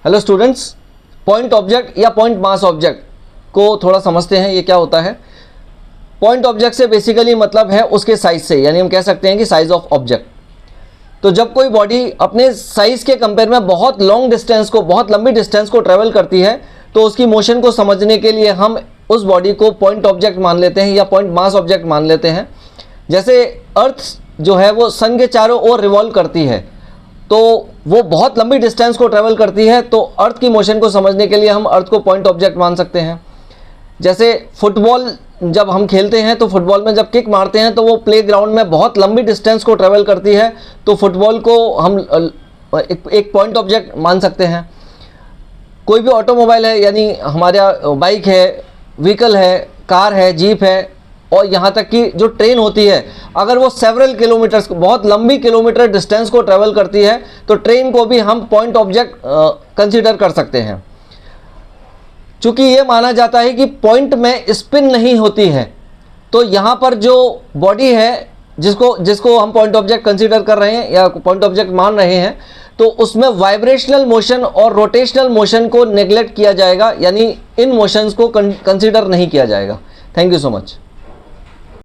Hello students, point object या point mass object को थोड़ा समझते हैं। ये क्या होता है? पॉइंट ऑब्जेक्ट से बेसिकली मतलब है उसके साइज से, यानी हम कह सकते हैं कि साइज ऑफ ऑब्जेक्ट। तो जब कोई बॉडी अपने साइज के कंपेयर में बहुत लॉन्ग डिस्टेंस को, बहुत लंबी डिस्टेंस को ट्रेवल करती है, तो उसकी मोशन को समझने के लिए हम उस बॉडी को पॉइंट ऑब्जेक्ट मान लेते हैं या पॉइंट मास ऑब्जेक्ट मान लेते हैं। जैसे अर्थ जो है वो सन के चारों ओर रिवॉल्व करती है, तो वो बहुत लंबी डिस्टेंस को ट्रेवल करती है, तो अर्थ की मोशन को समझने के लिए हम अर्थ को पॉइंट ऑब्जेक्ट मान सकते हैं। जैसे फुटबॉल जब हम खेलते हैं तो फुटबॉल में जब किक मारते हैं तो वो प्लेग्राउंड में बहुत लंबी डिस्टेंस को ट्रेवल करती है, तो फुटबॉल को हम एक पॉइंट ऑब्जेक्ट मान सकते हैं। कोई भी ऑटोमोबाइल है, यानी हमारा बाइक है, व्हीकल है, कार है, जीप है, और यहाँ तक कि जो ट्रेन होती है, अगर वो सेवरल किलोमीटर्स, बहुत लंबी किलोमीटर डिस्टेंस को ट्रेवल करती है, तो ट्रेन को भी हम पॉइंट ऑब्जेक्ट कंसीडर कर सकते हैं। चूँकि ये माना जाता है कि पॉइंट में स्पिन नहीं होती है, तो यहाँ पर जो बॉडी है जिसको हम पॉइंट ऑब्जेक्ट कंसीडर कर रहे हैं या पॉइंट ऑब्जेक्ट मान रहे हैं, तो उसमें वाइब्रेशनल मोशन और रोटेशनल मोशन को नेग्लेक्ट किया जाएगा, यानी इन मोशंस को कंसीडर नहीं किया जाएगा। Thank you so much.